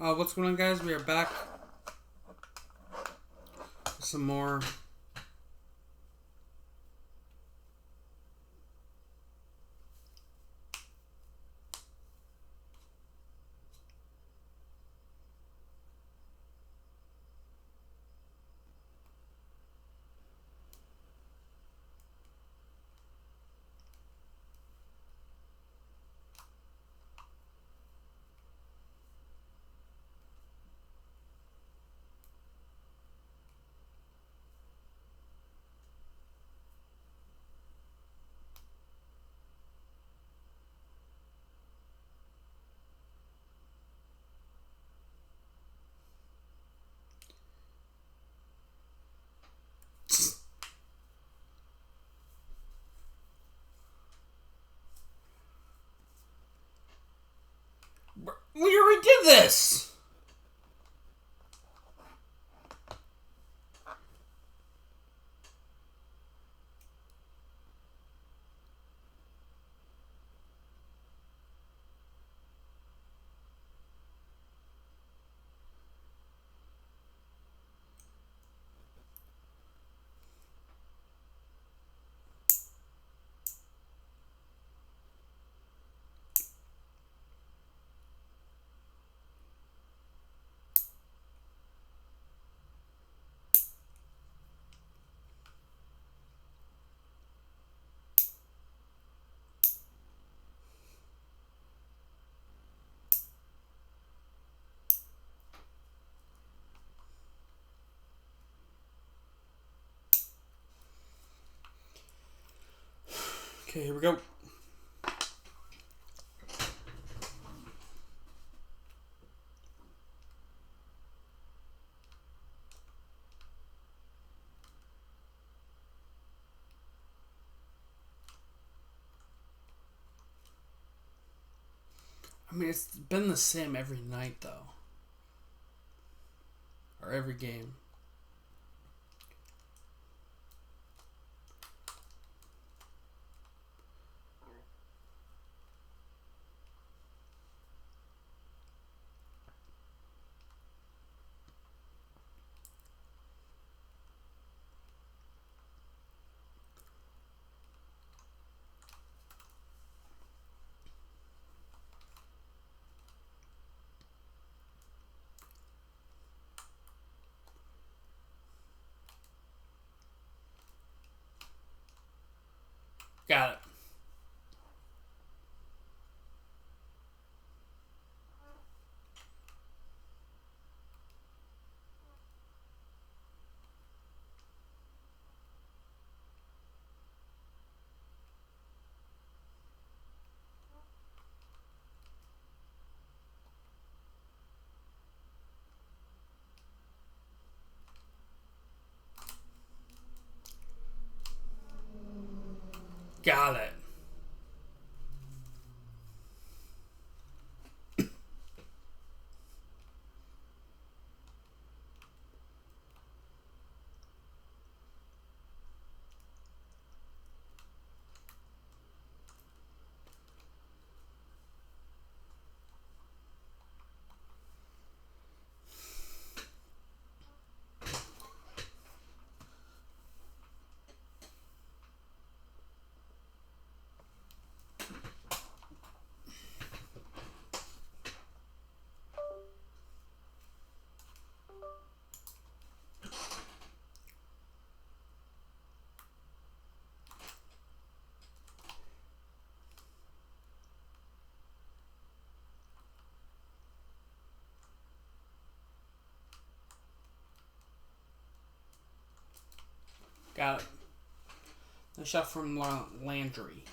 What's going on, guys? We are back with some more. We already did this! Okay, here we go. I mean, it's been the same every night, though. Or every game. Got it. Got it. Got it. A shot from Landry.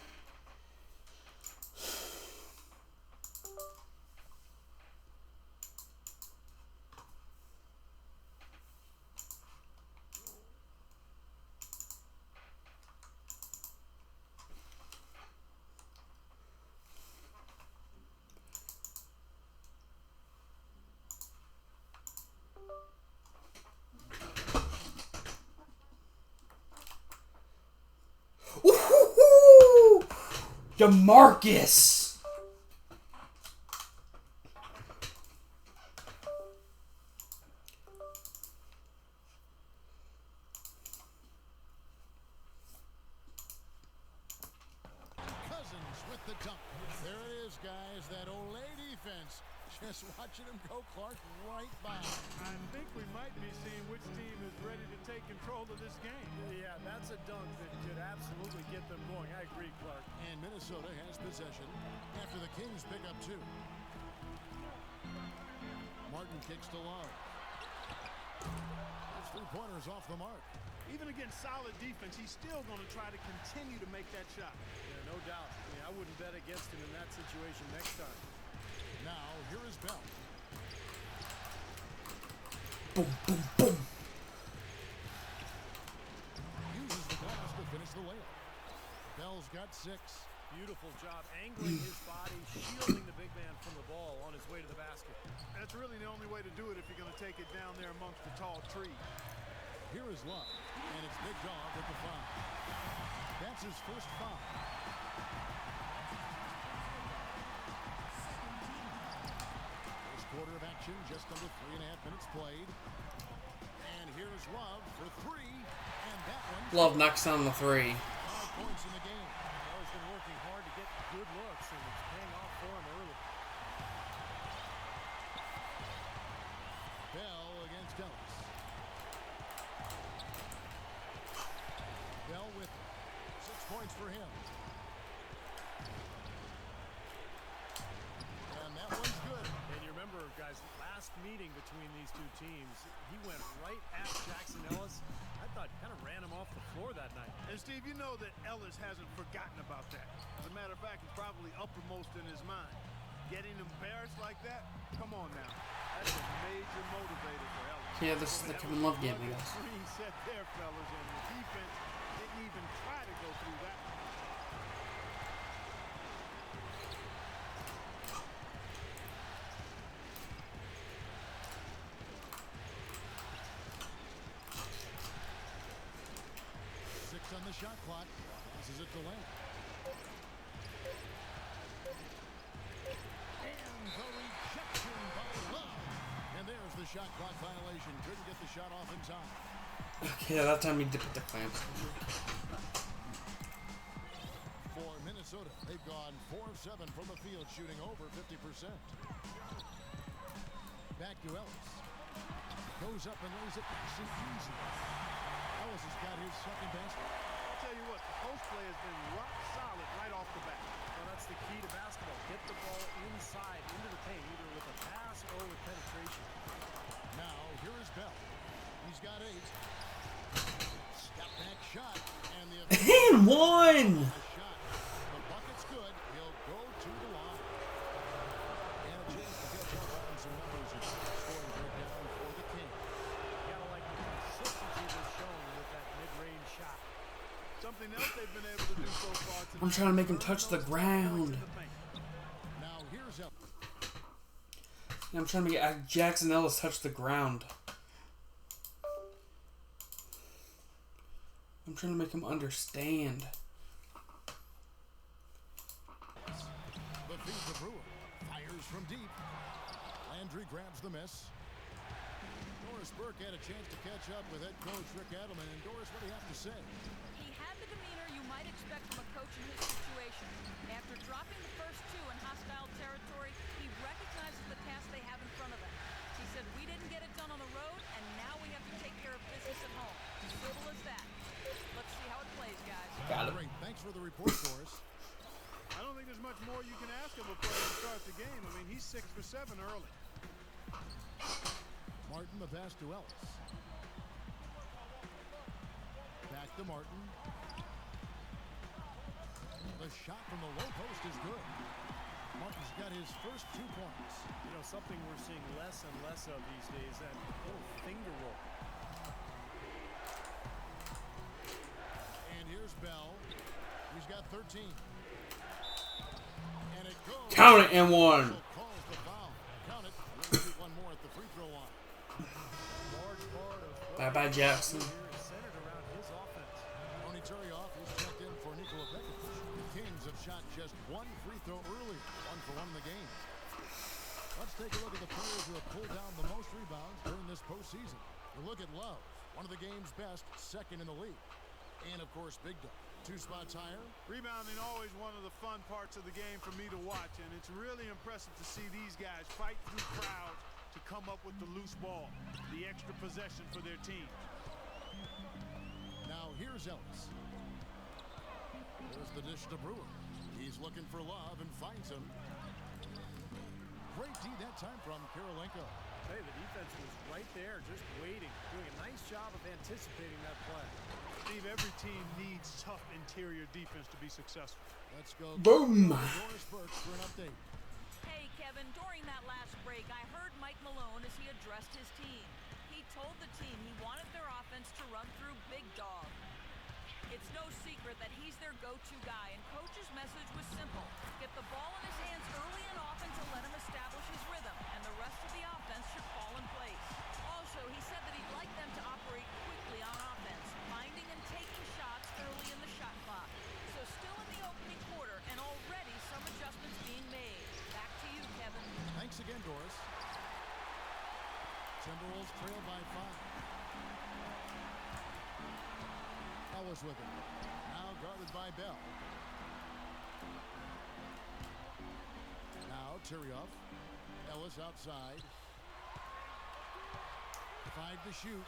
Woohoo! DeMarcus! guys, that Olay defense. Just watching him go, Clark, right by. I think we might be seeing which team is ready to take control of this game. Yeah, that's a dunk that could absolutely get them going. I agree, Clark. And Minnesota has possession after the Kings pick up 2. Martin kicks to Love. His 3-pointers off the mark. Even against solid defense, he's still going to try to continue to make that shot. Yeah, no doubt. I mean, I wouldn't bet against him in that situation next time. Now, here is Bell. Boom, boom, boom. Uses the glass to finish the layup. Bell's got 6. Beautiful job angling his body, shielding the big man from the ball on his way to the basket. That's really the only way to do it if you're going to take it down there amongst the tall trees. Here is Love, and it's Big Dog with the foul. That's his first foul. First quarter of action, just under 3.5 minutes played. And here's Love for 3, and that one. Love knocks down the 3. 5 points in the game. Well, he's been working hard to get good looks, and it's paying off for him early. Bell against Ellis. Bell with 6 points for him. And that one's good. And you remember, guys, last meeting between these two teams, he went right at Jackson Ellis. I thought kind of ran him off the floor that night. And, Steve, you know that Ellis hasn't forgotten about that. As a matter of fact, it's probably uppermost in his mind. Getting embarrassed like that? Come on now. That's a major motivator for Ellis. Yeah, this is the Kevin Love game, I guess. Screen set there, fellas, and the defense didn't even try to go through that. On the shot clock. Passes it to Lane. And the rejection by Love. And there's the shot clock violation. Couldn't get the shot off in time. Okay, that time he dipped the clamps. For Minnesota, they've gone 4 of 7 from the field, shooting over 50%. Back to Ellis. Goes up and lays it nice and easy. Ellis has got his second basket. I'll tell you what, the post play has been rock solid right off the bat. Well, that's the key to basketball. Get the ball inside, into the paint, either with a pass or with penetration. Now, here is Bell. He's got 8. Step back shot. And the And one! shot. The bucket's good. He'll go to the line. And a chance to catch up on some numbers and scoring breakdown for the Kings. You gotta like the consistency they're showing with that mid-range shot. Something else they've been able to do so far tonight. I'm trying to make him touch the ground. Now here's up. I'm trying to make Jackson Ellis touch the ground. I'm trying to make him understand. The feed to Brewer. Fires from deep. Landry grabs the miss. Doris Burke had a chance to catch up with head coach Rick Adelman. And Doris, what do you have to say? He had the demeanor you might expect from a coach in his situation. After dropping the first 2 in hostile territory, he recognizes the task they have in front of them. He said, we didn't get it done on the road, and now we have to take care of business at home. Simple as that. Let's see how it plays, guys. Got him. Great. Thanks for the report, Doris. I don't think there's much more you can ask of a player to start the game. I mean, he's 6 for 7 early. Martin, the pass to Ellis. Back to Martin. The shot from the low post is good. Martin's got his first 2 points. You know, something we're seeing less and less of these days, that little finger roll. And here's Bell. He's got 13. And it goes. Count it and one. Calls the foul. Count it. We'll shoot one more at the free throw line. Large part of what Bye-bye, Jackson. here is centered around his offense. Tony Turioff is checked in for Nikola Pekovic. The Kings have shot just 1 free throw early. 1 for 1 in the game. Let's take a look at the players who have pulled down the most rebounds during this postseason. We look at Love, one of the game's best, 2nd in the league. And, of course, Big Dog. 2 spots higher. Rebounding always one of the fun parts of the game for me to watch, and it's really impressive to see these guys fight through crowds to come up with the loose ball, the extra possession for their team. Now here's Ellis. There's the dish to Brewer. He's looking for love and finds him. Great D that time from Kirilenko. Hey, the defense was right there, just waiting, doing a nice job of anticipating that play. Steve, every team needs tough interior defense to be successful. Let's go. Boom. Doris Burke for an update. Hey, Kevin, during that last break, I heard Mike Malone as he addressed his team. He told the team he wanted their offense to run through Big Dog. It's no secret that he's their go-to guy, and Coach's message was simple. Get the ball in his hands early and often to let him establish his rhythm, and the rest of the offense should fall in place. Also, he said that he'd like them to operate quickly on offense, finding and taking shots early in the shot clock. So still in the opening quarter, and already some adjustments being made. Back to you, Kevin. Thanks again, Doris. Timberwolves trail by 5. Ellis with it. Now guarded by Bell. Now Tyrioff. Ellis outside. 5 to shoot.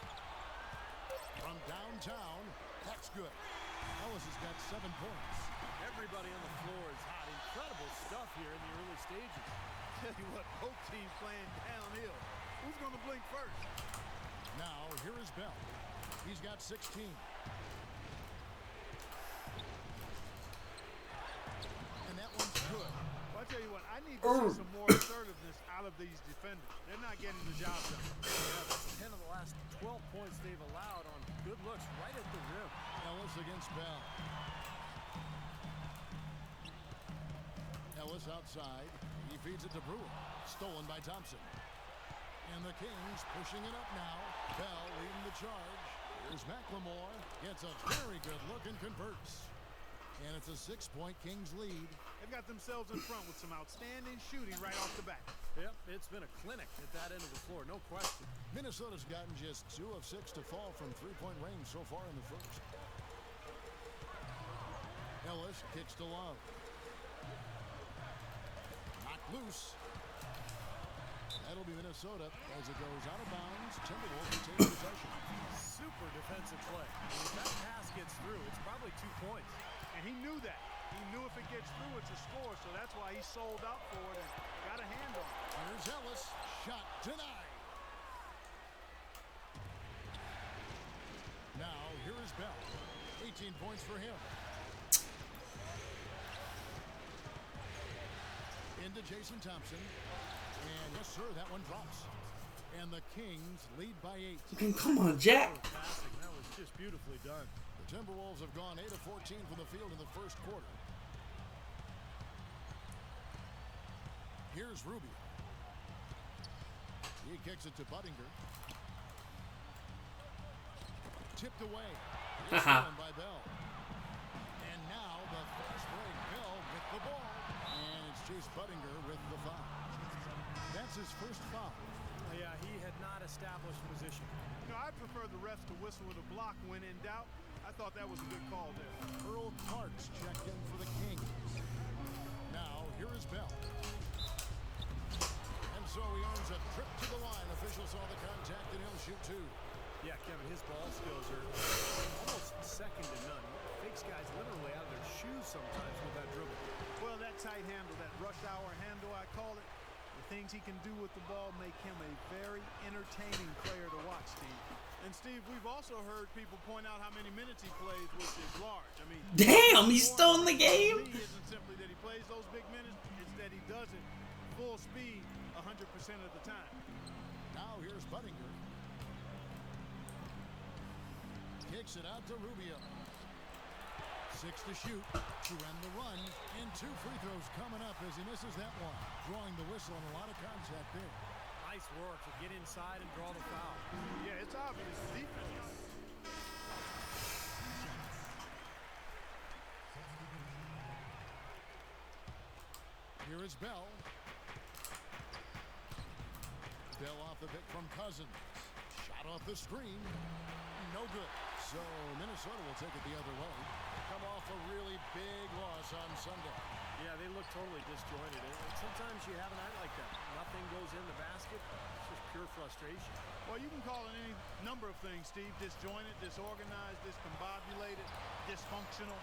From downtown. That's good. Ellis has got 7 points. Everybody on the floor is hot. Incredible stuff here in the early stages. Tell you what, both teams playing downhill. Who's going to blink first? Now here is Bell. He's got 16. And that one's good. Well, I tell you what, I need to see some more assertiveness out of these defenders. They're not getting the job done. Yeah, that's 10 of the last 12 points they've allowed on good looks right at the rim. Ellis against Bell. Ellis outside. He feeds it to Brewer. Stolen by Thompson. And the Kings pushing it up now. Bell leading the charge. Here's McLemore. Gets a very good look and converts. And it's a 6-point Kings lead. They've got themselves in front with some outstanding shooting right off the bat. Yep, it's been a clinic at that end of the floor, no question. Minnesota's gotten just 2 of 6 to fall from 3-point range so far in the first. Ellis kicks to Love. Knocked loose. That'll be Minnesota as it goes out of bounds. Timberwolves will take possession. Super defensive play. And if that pass gets through, it's probably 2 points. And he knew that. He knew if it gets through, it's a score, so that's why he sold out for it and got a hand on it. Here's Ellis. Shot denied. Now, here is Bell. 18 points for him. Into Jason Thompson. And yes, sir, that one drops. And the Kings lead by 8. I mean, come on, Jack. Passing, that was just beautifully done. The Timberwolves have gone 8 of 14 from the field in the first quarter. Here's Rubio. He kicks it to Buttinger. Tipped away. It's stolen by Bell. And now the fast break. Bell with the ball. And it's Chase Buttinger with the foul. That's his first foul. Yeah, he had not established position. You know, I prefer the refs to whistle with a block when in doubt. I thought that was a good call there. Earl Parks checked in for the Kings. Now, here is Bell. And so he earns a trip to the line. Officials saw the contact and he'll shoot 2. Yeah, Kevin, his ball skills are almost second to none. He takes guys literally out of their shoes sometimes with that dribble. Well, that tight handle, that rush hour handle, I call it. The things he can do with the ball make him a very entertaining player to watch, Steve. And, Steve, we've also heard people point out how many minutes he plays, which is large. I mean, Damn, he's still in the game. It isn't simply that he plays those big minutes, it's that he does it full speed 100% of the time. Now here's Buttinger. Kicks it out to Rubio. 6 to shoot to end the run. And 2 free throws coming up as he misses that one. Drawing the whistle and a lot of contact there. Nice work to get inside and draw the foul. Yeah, it's obvious. Defense. Here is Bell. Bell off the pick from Cousins. Shot off the screen. No good. So Minnesota will take it the other way. Come off a really big loss on Sunday. Yeah, they look totally disjointed. And sometimes you have a night like that. Nothing goes in the basket. It's just pure frustration. Well, you can call it any number of things, Steve. Disjointed, disorganized, discombobulated, dysfunctional.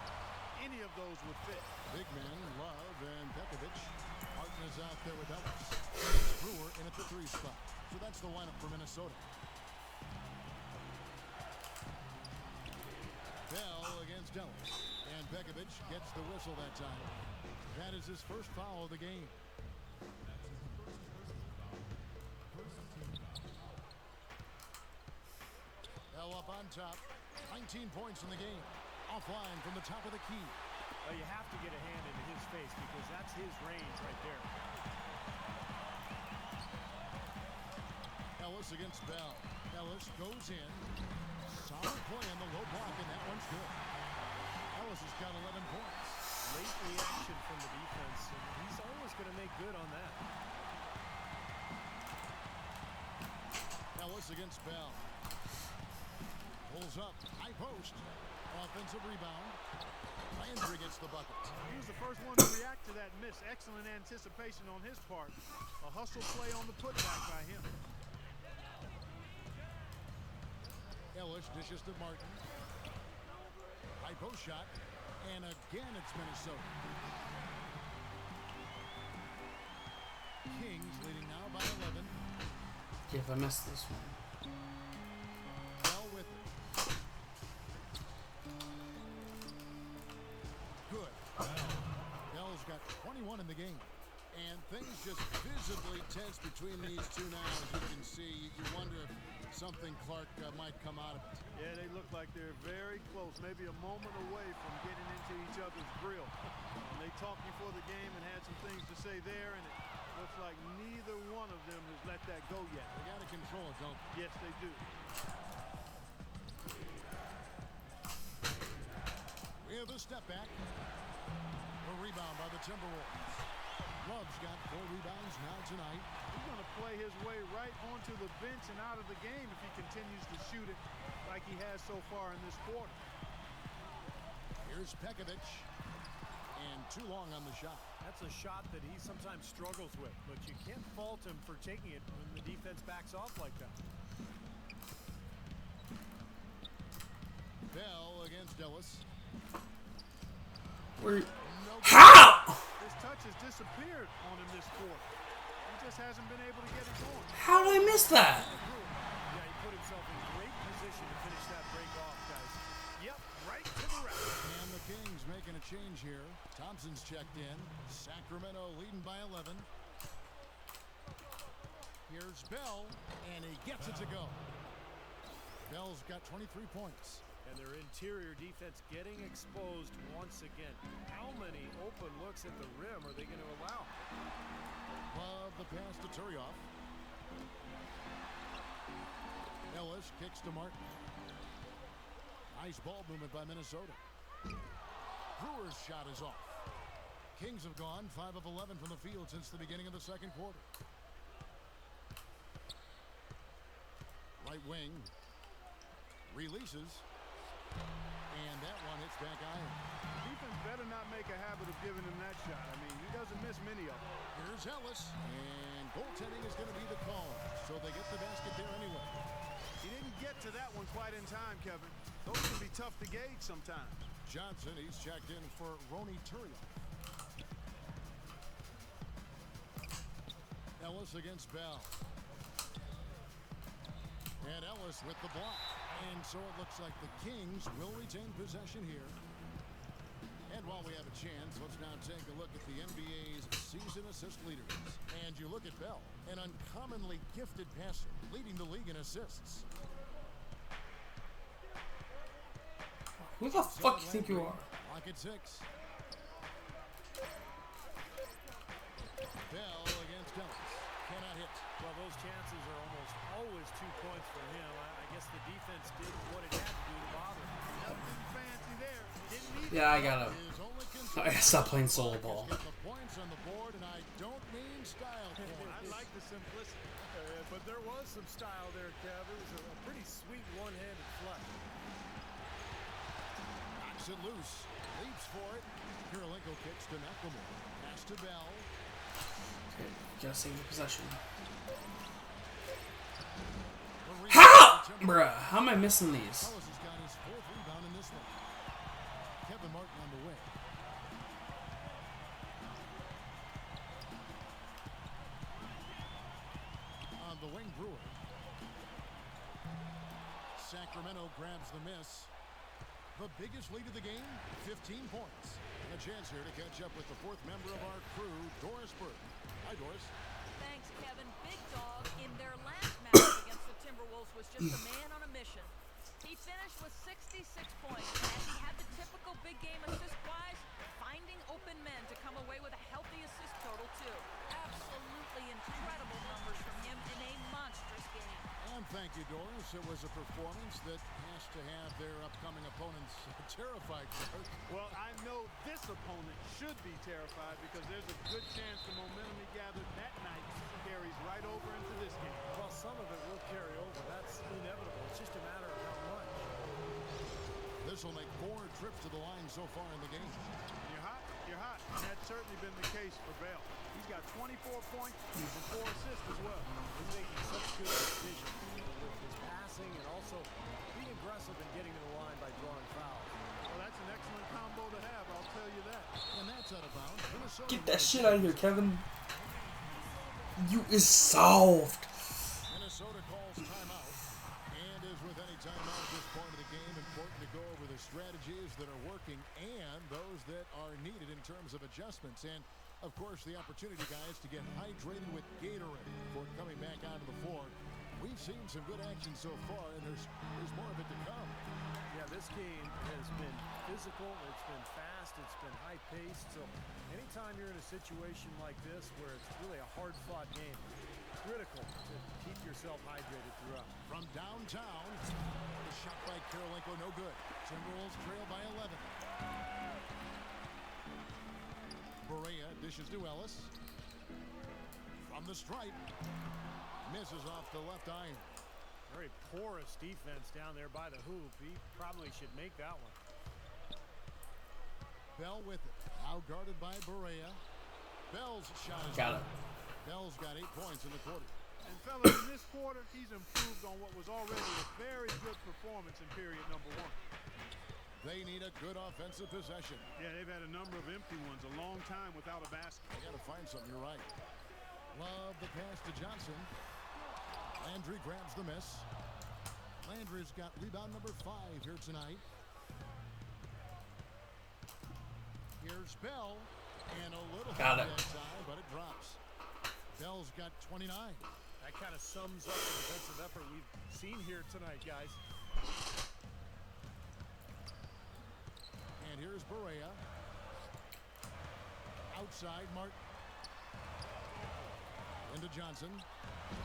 Any of those would fit. Big men, Love and Pekovic. Martin is out there with Ellis. Brewer in at the 3 spot. So that's the lineup for Minnesota. Bell against Ellis. And Pekovic gets the whistle that time. That is his first foul of the game. Bell up on top. 19 points in the game. Offline from the top of the key. Well, you have to get a hand into his face because that's his range right there. Ellis against Bell. Ellis goes in. Solid play on the low block, and that one's good. Ellis has got 11 points. Late reaction from the defense, and he's always going to make good on that. Ellis against Bell. Pulls up. High post. Offensive rebound. Landry gets the bucket. He was the first one to react to that miss. Excellent anticipation on his part. A hustle play on the putback by him. Ellis dishes to Martin. High post shot. And again it's Minnesota. Kings leading now by 11. If I missed this one. Bell with it. Good. Bell's got 21 in the game. And things just visibly tense between these two now, as you can see. You wonder if something Clark might come out of it. Yeah, they look like they're very close, maybe a moment away from getting into each other's grill. And they talked before the game and had some things to say there, and it looks like neither one of them has let that go yet. They got to control it, don't they? Yes, they do. We have a step back. A rebound by the Timberwolves. Love's got 4 rebounds now tonight. He's going to play his way right onto the bench and out of the game if he continues to shoot it like he has so far in this quarter. Here's Pekovic. And too long on the shot. That's a shot that he sometimes struggles with, but you can't fault him for taking it when the defense backs off like that. Bell against Ellis. How? His touch has disappeared on him this quarter. He just hasn't been able to get it going. How did I miss that? Yeah, he put himself in great position to finish that break off, guys. Yep, right to the rack. And the Kings making a change here. Thompson's checked in. Sacramento leading by 11. Here's Bell, and he gets it to go. Bell's got 23 points. And their interior defense getting exposed once again. How many open looks at the rim are they going to allow? Love the pass to Turioff. Ellis kicks to Martin. Nice ball movement by Minnesota. Brewer's shot is off. Kings have gone 5 of 11 from the field since the beginning of the second quarter. Right wing. Releases. And that one hits back iron. Defense better not make a habit of giving him that shot. I mean, he doesn't miss many of them. Here's Ellis. And goaltending is going to be the call. So they get the basket there anyway. He didn't get to that one quite in time, Kevin. Those can be tough to gauge sometimes. Johnson, he's checked in for Ronny Turioff. Ellis against Bell. And Ellis with the block. And so it looks like the Kings will retain possession here. And while we have a chance, let's now take a look at the NBA's season assist leaders. And you look at Bell, an uncommonly gifted passer, leading the league in assists. Who the fuck you think you are? Lock at 6. Bell against Ellis. Cannot hit. Well, those chances are almost always 2 points for him. I guess the defense did what it had to do to bother him. Nothing fancy there. Didn't need Yeah, I gotta. His only I gotta stop playing solo ball. Get the points on the board, and I don't mean style points. I like the simplicity. But there was some style there, Kev. It was a pretty sweet one-handed flush. Knocks Shakes it loose. Leaps for it. Kirilenko kicks to McLemore. Pass to Bell. Okay, gotta save the possession. The How? rebound. Bruh, how am I missing these? Ellis has got his 4th rebound in this one. Kevin Martin on the wing. On the wing, Brewer. Sacramento grabs the miss. The biggest lead of the game, 15 points. And a chance here to catch up with the 4th member of our crew, Doris Burke. Hi, Doris. Thanks, Kevin. Big Dog in their last match against the Timberwolves was just a man on a mission. He finished with 66 points, and he had the typical big game assist-wise, finding open men to come away with a healthy assist total, too. Absolutely incredible numbers from him in a monstrous game. And thank you, Doris. It was a performance that has to have their upcoming opponents terrified. Well, I know this opponent should be terrified because there's a good chance the momentum he gathered that night carries right over into this game. Well, some of it will carry over. That's inevitable. It's just a matter of how much. This will make 4 trips to the line so far in the game. You're hot, you're hot. And that's certainly been the case for Bell. He's got 24 points and 4 assists as well. He's making such good decisions with his passing and also being aggressive and getting to the line by drawing fouls. Well, that's an excellent combo to have, I'll tell you that. And that's out of bounds. Minnesota Get that shit out of here, Kevin. You is solved. Minnesota calls timeout. And as with any timeout at this point of the game, important to go over the strategies that are working and those that are needed in terms of adjustments. And, of course, the opportunity, guys, to get hydrated with Gatorade before coming back onto the floor. We've seen some good action so far, and there's more of it to come. Yeah, this game has been physical, it's been fast, it's been high-paced. So anytime you're in a situation like this where it's really a hard-fought game, it's critical to keep yourself hydrated throughout. From downtown, the shot by Kirilenko, no good. Timberwolves trail by 11. Berea dishes to Ellis. From the stripe. Misses off the left iron. Very porous defense down there by the hoop. He probably should make that one. Bell with it. Now guarded by Berea. Bell's shot is Got good. it. Bell's got 8 points in the quarter. And fellas, in this quarter, he's improved on what was already a very good performance in period number 1. They need a good offensive possession. Yeah, they've had a number of empty ones, a long time without a basket. They got to find something, you're right. Love the pass to Johnson. Landry grabs the miss. Landry's got rebound number 5 here tonight. Here's Bell. And a little Got it. inside, but it drops. Bell's got 29. That kind of sums up the defensive effort we've seen here tonight, guys. And here's Berea. Outside, Martin. Into Johnson.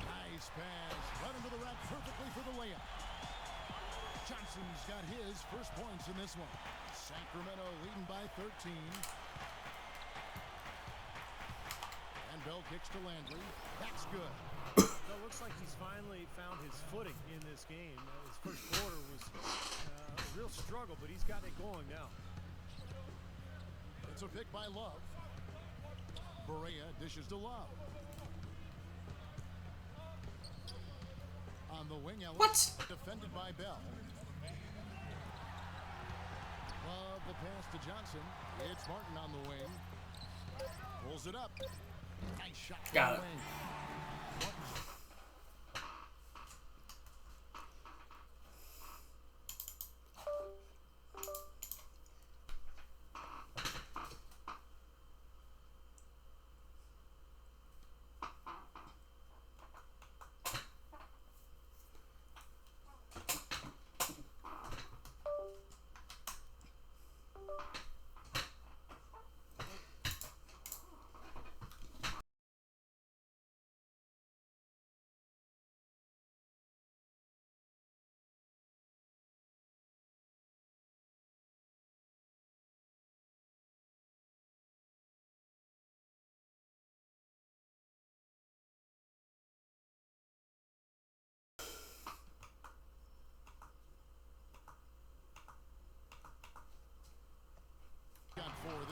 Nice pass. Right into the rack perfectly for the layup. Johnson's got his first points in this one. Sacramento leading by 13. And Bell kicks to Landry. That's good. So it looks like he's finally found his footing in this game. His first quarter was a real struggle, but he's got it going now. It's a pick by Love. Berea dishes to Love. On the wing, Ellis. What? Defended by Bell. Love the pass to Johnson. It's Martin on the wing. Pulls it up. Nice shot. Got it. Martin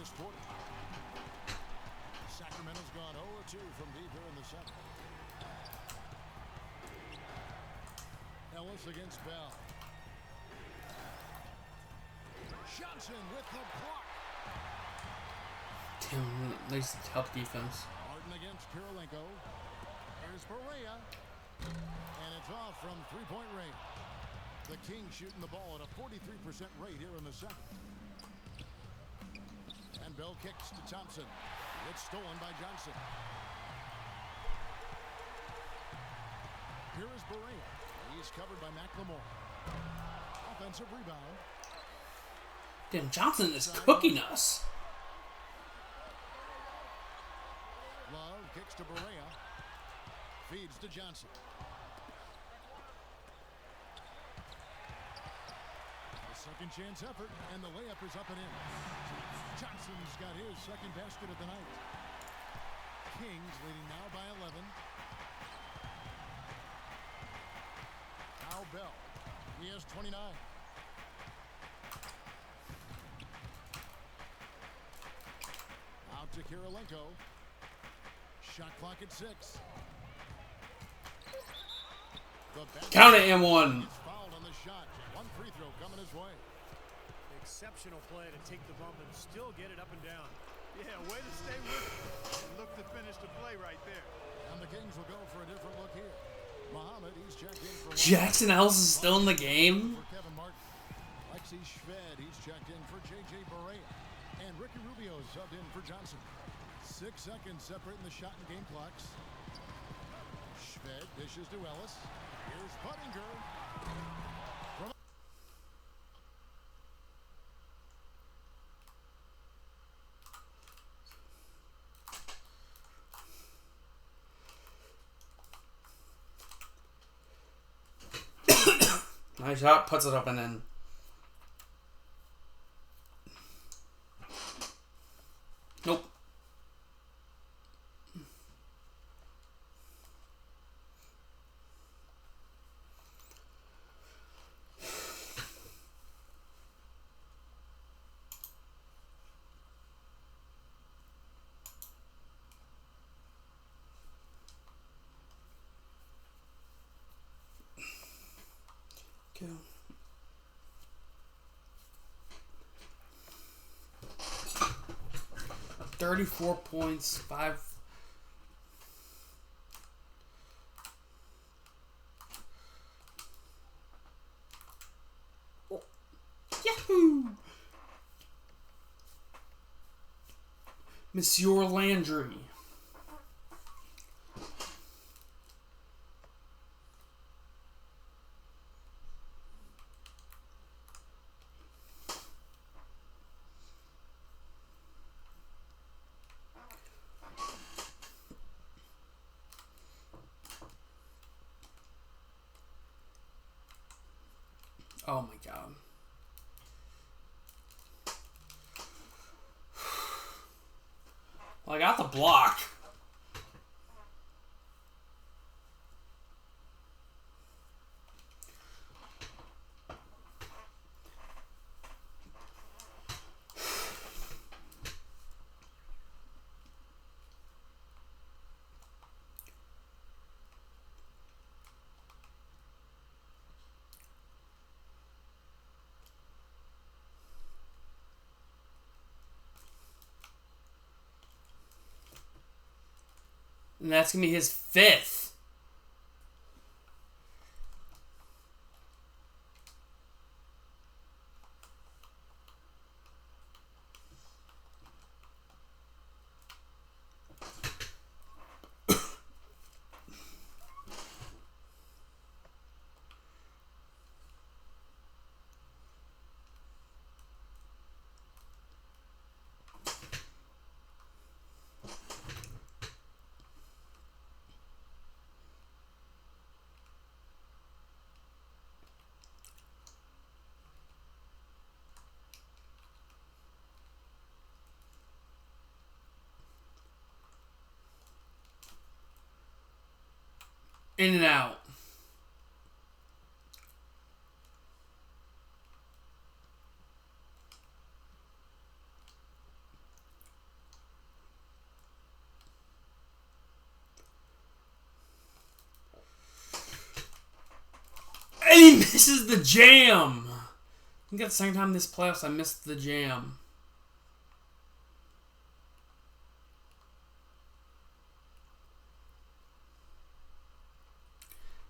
this quarter. Sacramento's gone 0-2 from deep here in the second. Ellis against Bell. Johnson with the block. Damn, nice help defense. Martin against Kirilenko. Here's Berea. And it's off from three-point range. The Kings shooting the ball at a 43% rate here in the second. And Bell kicks to Thompson. It's stolen by Johnson. Here is Berea. He's covered by McLemore. Offensive rebound. Damn, Johnson is cooking us. Love kicks to Berea. Feeds to Johnson. A second chance effort, and the layup is up and in. Johnson's got his second basket of the night. Kings leading now by 11. Now Bell. He has 29. Out to Kirilenko. Shot clock at 6. Count it, M1. He's fouled on the shot. One free throw coming his way. Exceptional play to take the bump and still get it up and down. Yeah, way to stay with it and look to finish the play right there. And the Kings will go for a different look here. Muhammad, he's checked in for Jackson Ellis is still in the game. for Kevin Martin. Lexi Shved, he's checked in for J.J. Berea. And Ricky Rubio subbed in for Johnson. 6 seconds separating the shot and game clocks. Shved dishes to Ellis. Here's Buttinger. Nice shot, puts it up and in. Nope. Go. $34 points, 5. Oh. Yahoo! Monsieur Landry. Oh my god. Well, I got the block. And that's going to be his 5th. In and out. And he misses the jam. I think that's the second time this playoffs I missed the jam.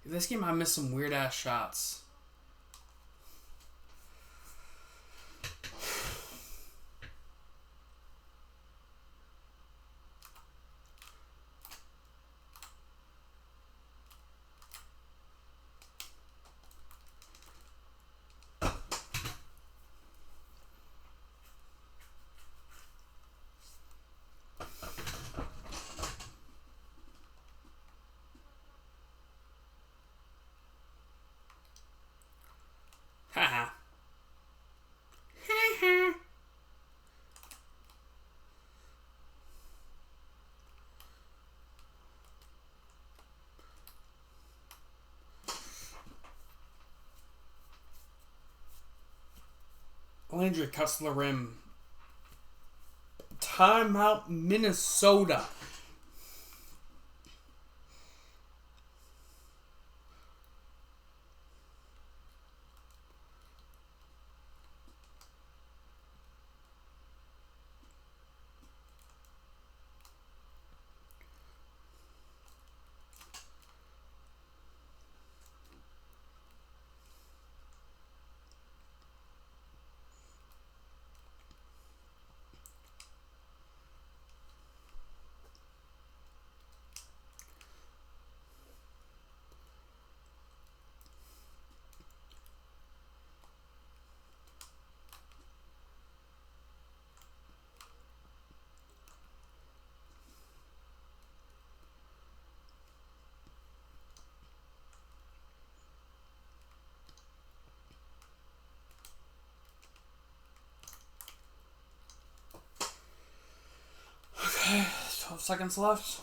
This game I missed some weird ass shots. Haha. Landry cuts to the rim. Timeout, Minnesota. Okay, 12 seconds left.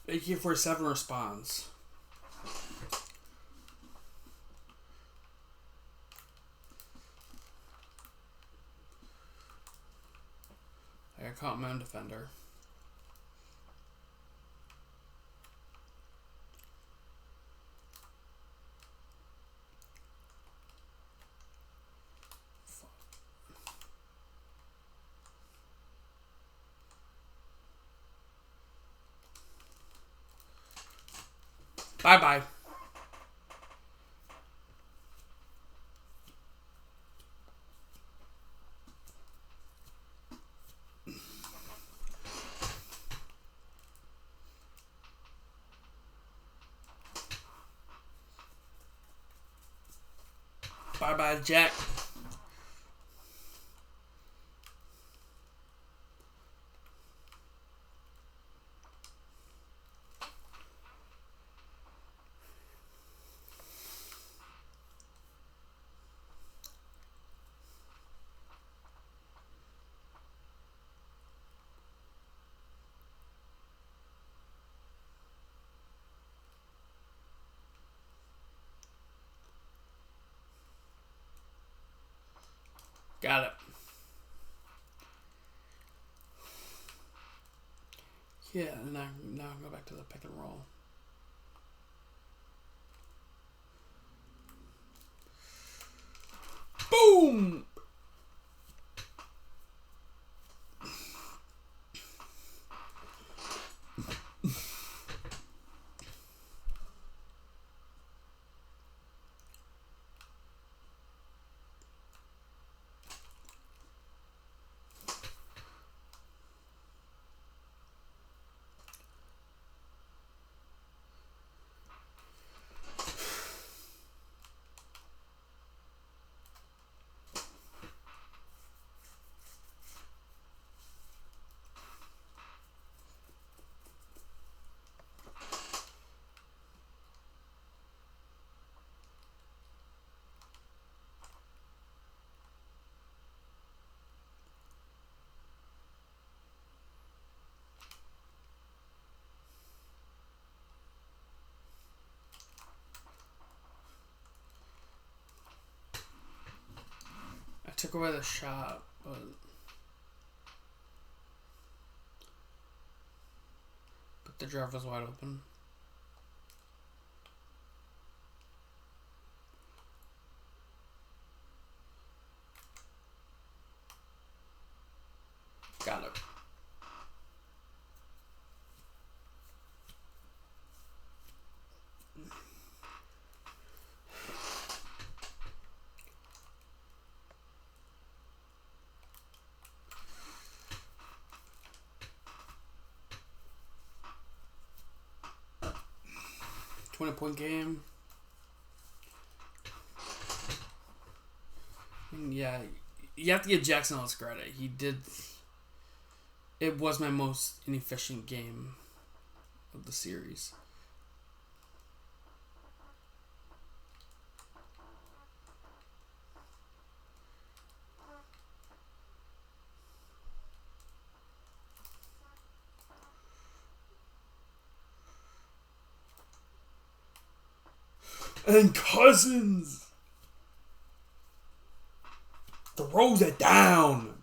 AK-47 responds. I caught my own defender. Bye-bye. Bye-bye, Jack. Got it. Yeah, now go back to the pick and roll. Boom! took away the shot, but the drive was wide open. Got it. Point game. Yeah, you have to give Jackson Ellis credit. He did. It was my most inefficient game of the series. And Cousins throws it down.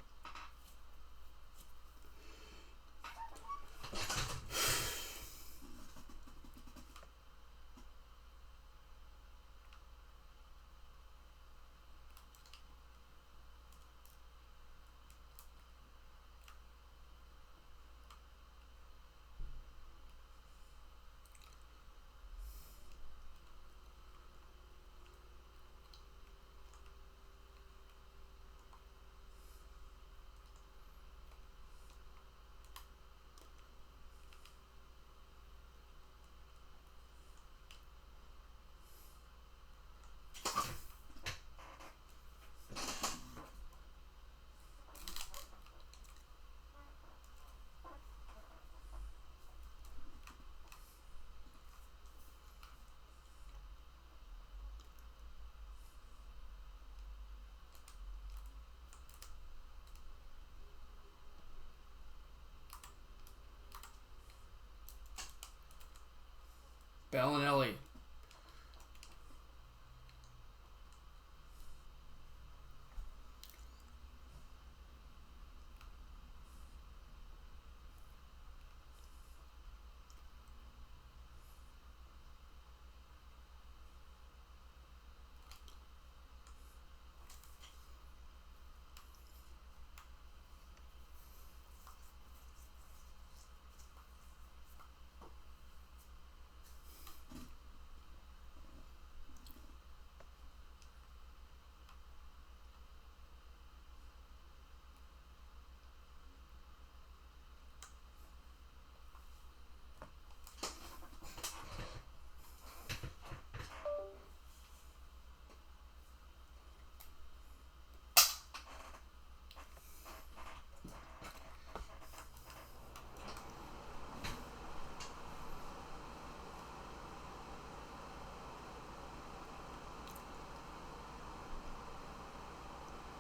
Bellinelli.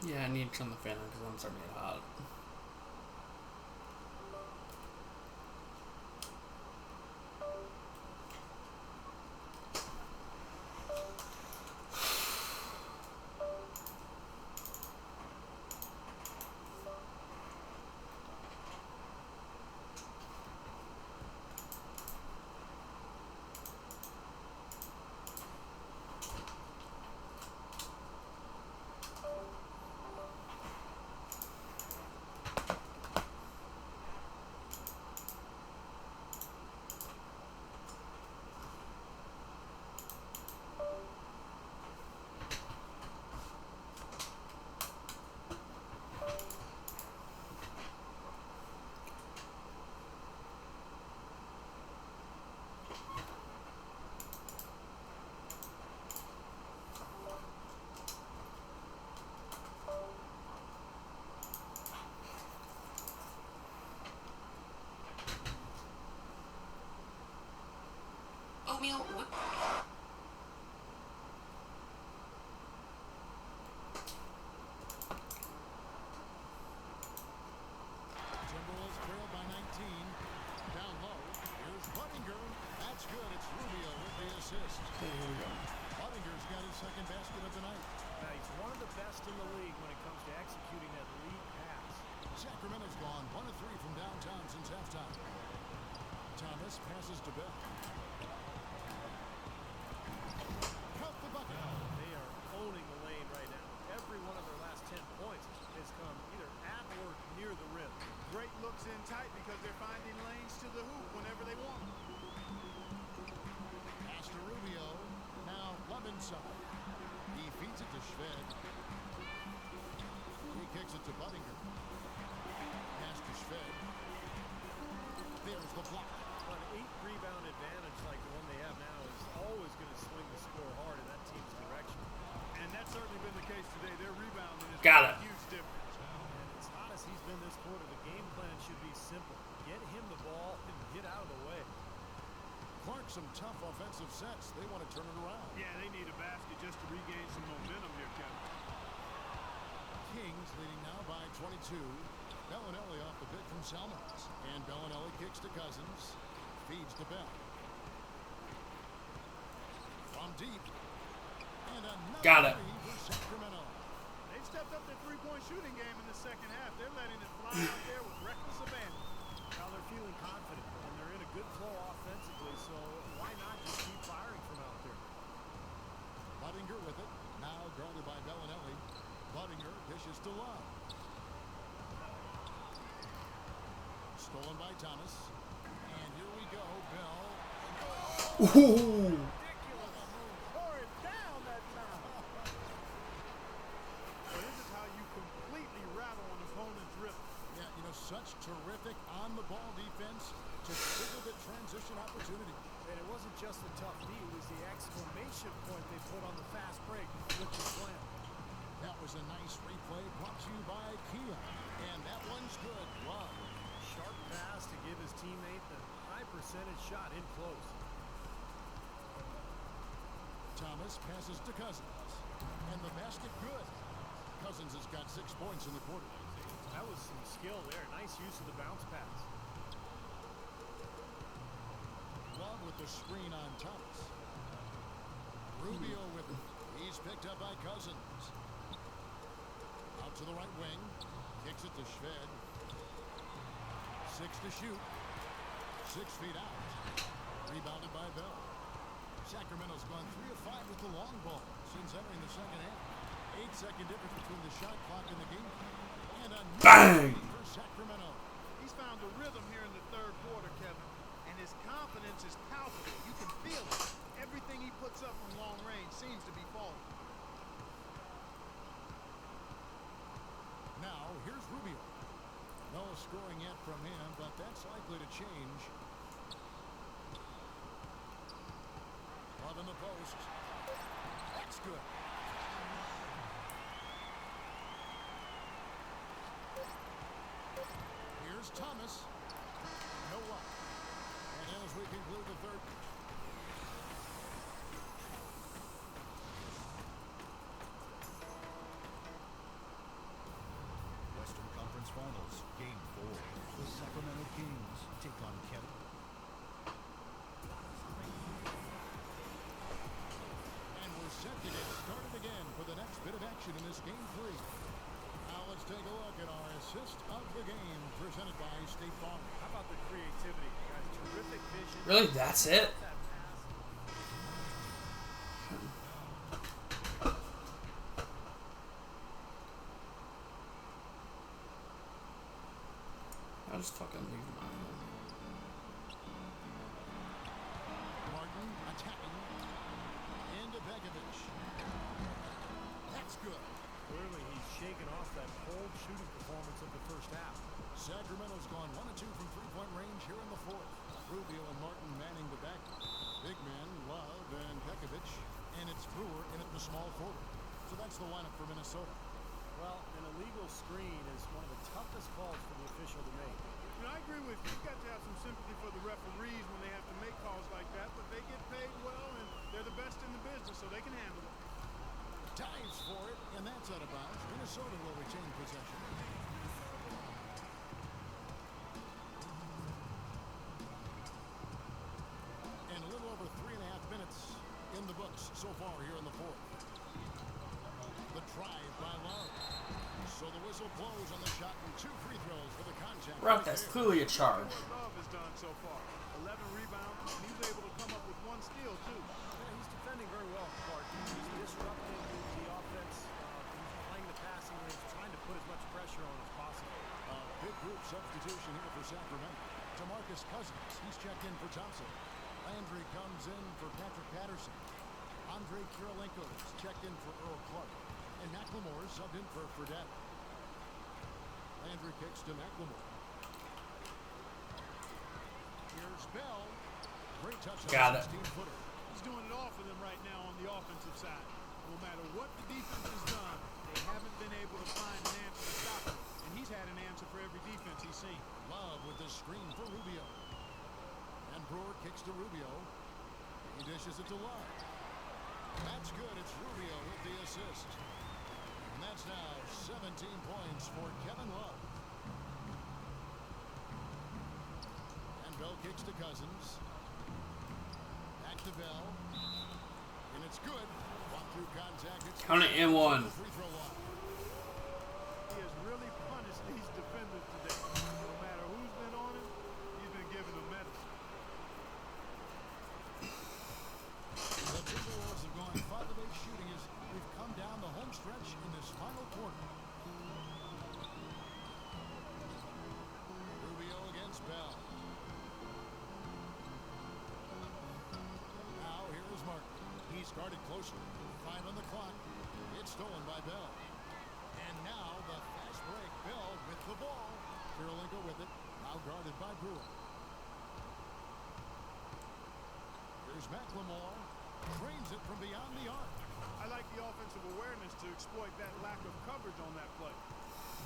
Yeah, I need to turn the fan on because I'm starting to get hot. Thomas passes to Bell. Count the bucket. They are owning the lane right now. Every one of their last 10 points has come either at or near the rim. Great looks in tight because they're finding lanes to the hoop whenever they want them. Pass to Rubio. Now love inside. He feeds it to Schved. He kicks it to Budinger. Pass to Schved. There's the block. An 8-rebound advantage like the one they have now is always going to swing the score hard in that team's direction. And that's certainly been the case today. Their rebounding has Got made it. a huge difference. And as hot as he's been this quarter, the game plan should be simple. Get him the ball and get out of the way. Clark, some tough offensive sets. They want to turn it around. Yeah, they need a basket just to regain some momentum here, Kevin. Kings leading now by 22. Bellinelli off the pick from Salmons. And Bellinelli kicks to Cousins. Feeds to Bell. From deep. And another Got it. three for Sacramento. They've stepped up their three-point shooting game in the second half. They're letting it fly out there with reckless abandon. Now they're feeling confident, and they're in a good flow offensively, so why not just keep firing from out there? Budinger with it. Now guarded by Bellinelli. Budinger dishes to Love. Stolen by Thomas. And here we go. Bell. Ooh. Pour it down that time. Well, this is how you completely rattle an opponent's rhythm. Yeah, you know, such terrific on-the-ball defense to trigger the transition opportunity. And it wasn't just the tough D, it was the exclamation point they put on the fast break with the slam. That was a nice replay brought to you by Kia. And that one's good. Love. Sharp pass to give his teammate the high percentage shot in close. Thomas passes to Cousins. And the basket good. Cousins has got 6 points in the quarter. That was some skill there. Nice use of the bounce pass. Love with the screen on Thomas. Rubio with it. He's picked up by Cousins. Out to the right wing. Kicks it to Schved. 6 to shoot. 6 feet out. Rebounded by Bell. Sacramento's gone 3 of 5 with the long ball since entering the second half. 8-second difference between the shot clock and the game. And a Bang! for Sacramento. He's found a rhythm here in the third quarter, Kevin, and his confidence is palpable. You can feel it. Everything he puts up from long range seems to be falling. Now, here's Rubio. No scoring yet from him, but that's likely to change. Love in the post. That's good. Here's Thomas. No luck. And as we conclude the third. Western Conference Finals, Game 4. The Sacramento Kings take on Kevin. And we're set to get started again for the next bit of action in this Game 3. Now let's take a look at our assist of the game presented by State Farm. How about the creativity? Guys, terrific vision. Really? That's it? That pass. I'll just fucking leave him on. Martin attacking. Into Begovic. That's good. Clearly, he's shaken off that cold shooting performance of the first half. Sacramento's gone 1 of 2 from three-point range here in the fourth. Rubio and Martin manning the back. Big men, Love and Begovic. And it's Brewer in at the small forward. So that's the lineup for Minnesota. Well, an illegal screen is one of the toughest calls for the official to make. You know, I agree with you. You've got to have some sympathy for the referees when they have to make calls like that, but they get paid well, and they're the best in the business, so they can handle it. Dives for it, and that's out of bounds. Minnesota will retain possession. And a little over 3.5 minutes in the books so far here in the fourth. The drive by Love. So the whistle blows on the shot and 2 free throws for the contact. Ref, that's clearly a charge. What Love has done so far. 11 rebounds. group substitution here for Sacramento. DeMarcus Cousins, he's checked in for Thompson. Landry comes in for Patrick Patterson. Andre Kirilenko is checked in for Earl Clark. And McLemore subbed in for Fredette. Landry kicks to McLemore. Here's Bell. Great touch on the 16-footer. He's doing it all for them right now on the offensive side. No matter what the defense has done, they haven't been able to find an answer to stop him. And he's had an answer for every defense he's seen. Love with the screen for Rubio. And Brewer kicks to Rubio. He dishes it to Love. That's good. It's Rubio with the assist. And that's now 17 points for Kevin Love. And Bell kicks to Cousins. Back to Bell. And it's good. Walk through contact. It's Count it and one. free throw line. He has really punished these defenders today. No matter who's been on him, he's been giving them medicine. The Timberwolves have gone 5 of 8 shooting as we've come down the home stretch in this final quarter. Rubio against Bell. Now here is Martin. He started closer. 5 on the clock. It's stolen by Bell. And now the fast break. Bell with the ball. Kirilenko with it. Now guarded by Brewer. Here's McLemore. Trains it from beyond the arc. I like the offensive awareness to exploit that lack of coverage on that play.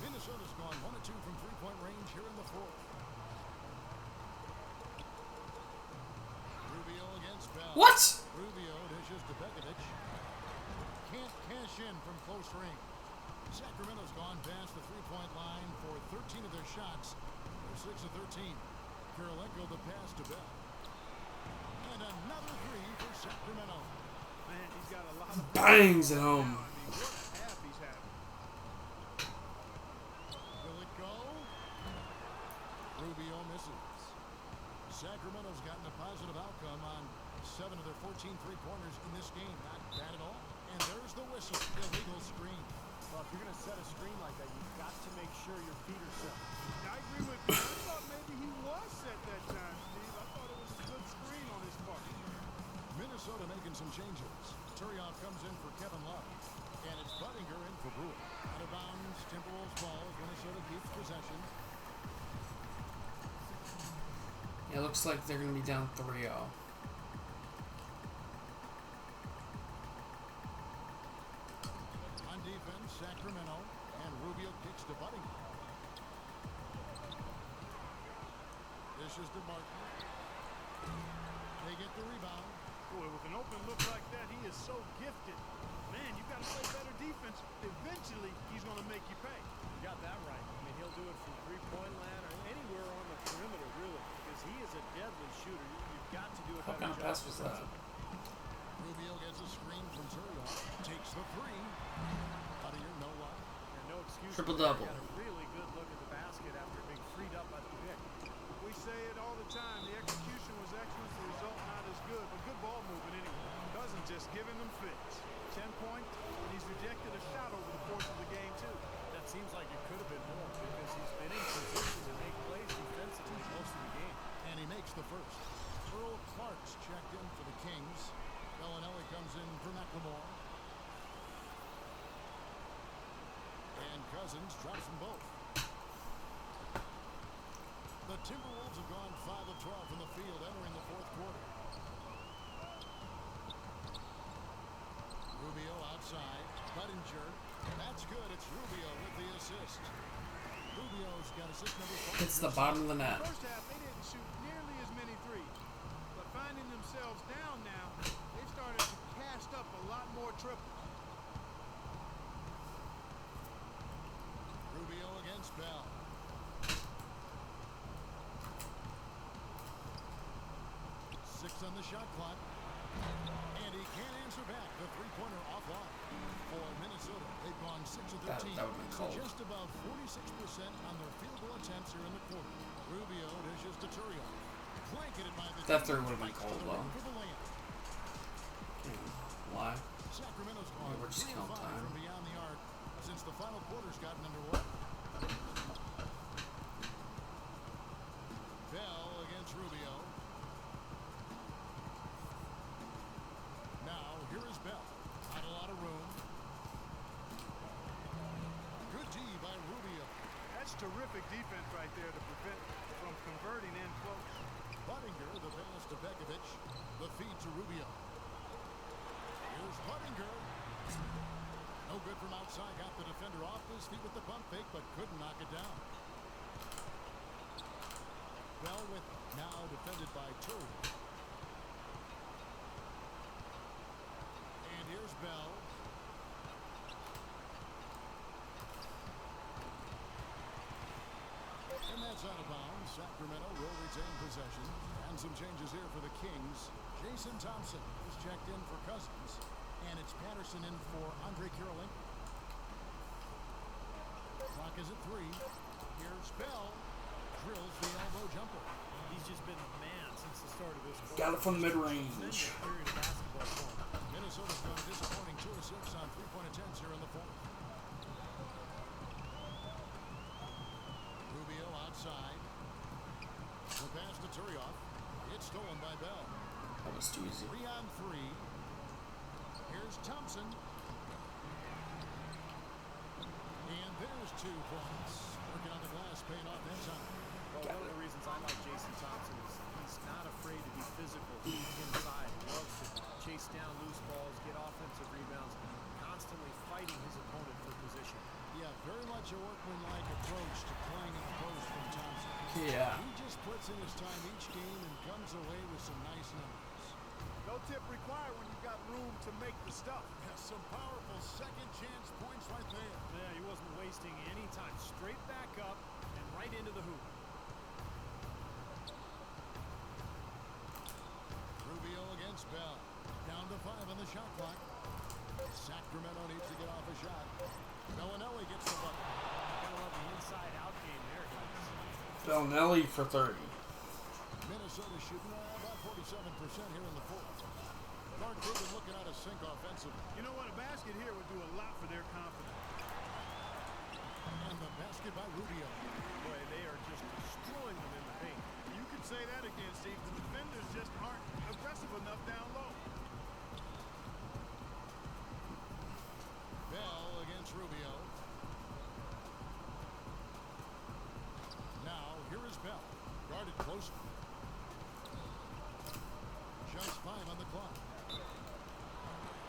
Minnesota's gone 1 of 2 from three-point range here in the fourth. Rubio against Bell. What? Rubio dishes to Begovic. Can't cash in from close range. Sacramento's gone past the three-point line for 13 of their shots. They're 6 of 13. Kirilenko the pass to Bell. And another three for Sacramento. Man, he's got a lot of Bangs at home. I mean, what a half he's having. Will it go? Rubio misses. Sacramento's gotten a positive outcome on 7 of their 14 three-pointers in this game. Not bad at all. And there's the whistle. Illegal screen. Well, if you're going to set a screen like that, you've got to make sure your feet are set. I agree with you. I thought maybe he was set that time, Steve. I thought it was a good screen on his part. Minnesota making some changes. Turioff comes in for Kevin Love. And it's Buttinger in for Brewer. Out of bounds, Timberwolves ball as Minnesota keeps possession. It looks like they're going to be down 3-0. On defense, Sacramento. And Rubio kicks to Buttinger. This is to Martin. They get the rebound. Boy, with an open look like that, he is so gifted. Man, you got to play better defense. Eventually, he's going to make you pay. You got that right. I mean, he'll do it from three-point land or anywhere on the perimeter, really, because he is a deadly shooter. You've got to do a What better kind of job pass was that? Rubio gets a screen from Turioff. Takes the three. Buttinger, no luck. And no excuse. Triple-double. Got a really good look at the basket after being freed up by the pick. We say it all the time. The execution was excellent. The result not as good, but good ball movement anyway. Cousins just giving them fits. 10 points, and he's rejected a shot over the course of the game, too. That seems like it could have been more because he's been in position to make plays defensively most of the game. And he makes the first. Earl Clark's checked in for the Kings. Bellinelli comes in for McLemore. And Cousins drops them both. The Timberwolves have gone 5 of 12 from the field entering the fourth quarter. Rubio outside. Buttinger. That's good. It's Rubio with the assist. Rubio's got assist number 5. Hits the bottom of the net. First half, they didn't shoot nearly as many threes. But finding themselves down now, they've started to cast up a lot more triples. Rubio against Bell. Six on the shot clock. And he can't answer back. The three-pointer offline. For Minnesota, they've gone 6 of 13. That would've been cold. So just above 46% on their field goal attempts here in the quarter. Rubio dishes to Turioff. Blanketed by the That third would've been cold, though. For the layup. Why? Sacramento's gone We're just 3 killing of 5 time. from beyond the arc since the final quarter's gotten underway. against Rubio. Now, here is Bell. Not a lot of room. Good D by Rubio. That's terrific defense right there to prevent from converting in close. Buttinger, the pass to Begovic. The feed to Rubio. Here's Buttinger. No good from outside. Got the defender off his feet with the pump fake, but couldn't knock it down. Bell with now defended by Turry. And here's Bell. And that's out of bounds. Sacramento will retain possession. And some changes here for the Kings. Jason Thompson is checked in for Cousins. And it's Patterson in for Andre Kirilenko. Clock is at 3. Here's Bell. Drills the elbow jumper. He's just been a man since the start of this quarter. Got it from mid-range. Period of basketball for him. Minnesota's gone disappointing 2 of 6 on three-point attempts here in the fourth. Rubio outside. The pass to Turioff. It's stolen by Bell. That was too easy. 3 on 3. Here's Thompson. And there's 2 points. Working on the glass, paying off that time. Well, one of the reasons I like Jason Thompson is he's not afraid to be physical. He's inside. He loves to chase down loose balls, get offensive rebounds, constantly fighting his opponent for position. Yeah, very much a workmanlike approach to playing in the post from Thompson. Yeah. He just puts in his time each game and comes away with some nice numbers. No tip required when you've got room to make the stuff. Yeah, some powerful second chance points right there. Yeah, he wasn't wasting any time. Straight back up and right into the hoop. Rubio against Bell. Down to 5 on the shot clock. Sacramento needs to get off a shot. Bellinelli gets the bucket. Gotta love the inside-out game there, guys. Bellinelli for 30. Minnesota shooting about 47% here in the fourth. Mark Cuban looking out of sync offensively. You know what? A basket here would do a lot for their confidence. And the basket by Rubio. Boy, they are just destroying them in the paint. You could say that again, Steve. The defenders just aren't aggressive enough down low. Bell against Rubio. Now, here is Bell. Guarded closely. Just 5 on the clock.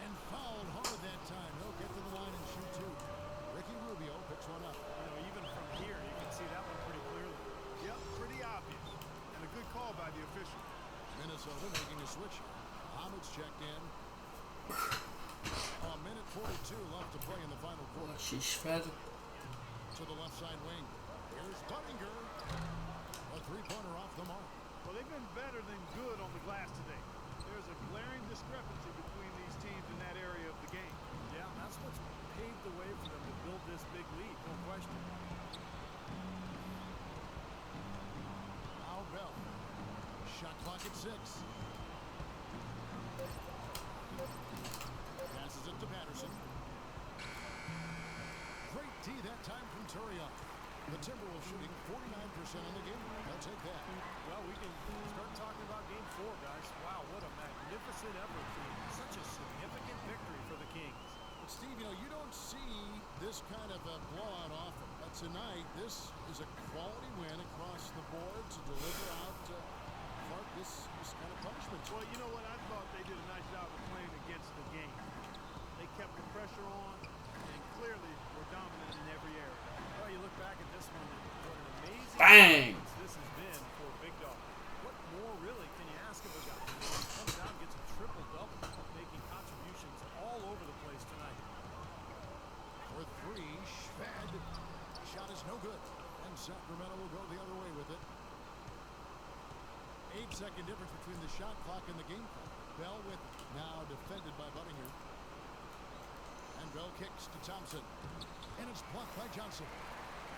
And fouled hard that time. He'll get to the line and shoot 2. Ricky Rubio picks one up. You know, even from here, you can see that one pretty clearly. Yep, pretty obvious. And a good call by the official. Minnesota making a switch. Hamid's checked in. A minute 42 left to play in the final quarter. She's fed. To the left side wing. Here's Buttinger. A three-pointer off the mark. Well, they've been better than good on the glass today. There's a glaring discrepancy between these teams in that area of the game. Yeah, that's what's paved the way for them to build this big lead, no question. Now Bell. Shot clock at 6. Passes it to Patterson. Great D that time from Turioff. The Timberwolves shooting 49% on the game. I'll take that. Well, we can start talking about Game 4, guys. Wow, what a magnificent effort. Such a significant victory for the Kings. But Steve, you know, you don't see this kind of a blowout often. But tonight, this is a quality win across the board to deliver out this kind of punishment. Well, you know what? I thought they did a nice job of playing against the game. They kept the pressure on and clearly were dominant in every area. Well, you look back at this one, what an amazing Bang! performance this has been for Big Dog. What more, really, can you ask of a guy? He comes out and gets a triple-double, making contributions all over the place tonight. For 3, Schwed. Shot is no good. And Sacramento will go the other way with it. 8-second difference between the shot clock and the game clock. Bell with now defended by Buttinger. And Bell kicks to Thompson. And it's blocked by Johnson.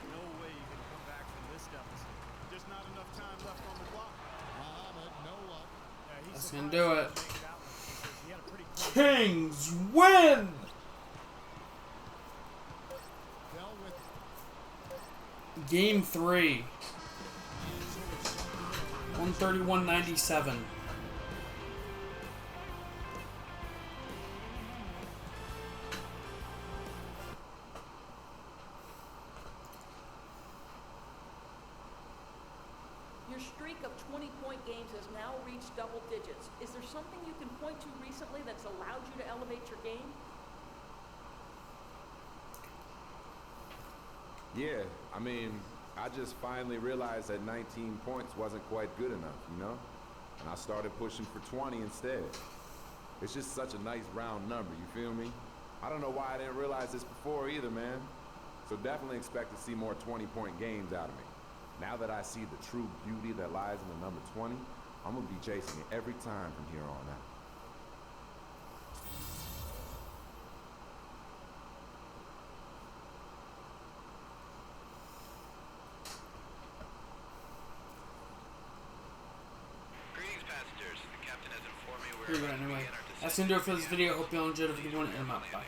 No way you can come back from this deficit. Just not enough time left on the clock. Muhammad, no luck. Yeah, he's That's surprised gonna do he it. didn't make that one because he had a pretty close. Kings win! Bell with Game 3. 131.97. Your streak of 20-point games has now reached double digits. Is there something you can point to recently that's allowed you to elevate your game? Yeah, I mean, I just finally realized that 19 points wasn't quite good enough, you know? And I started pushing for 20 instead. It's just such a nice round number, you feel me? I don't know why I didn't realize this before either, man. So definitely expect to see more 20-point games out of me. Now that I see the true beauty that lies in the number 20, I'm gonna be chasing it every time from here on out. Greetings, passengers. The captain has informed me Here we go, anyway. That's gonna do it for this video. Hope you all enjoyed it. If you want to, and I'm out. Bye.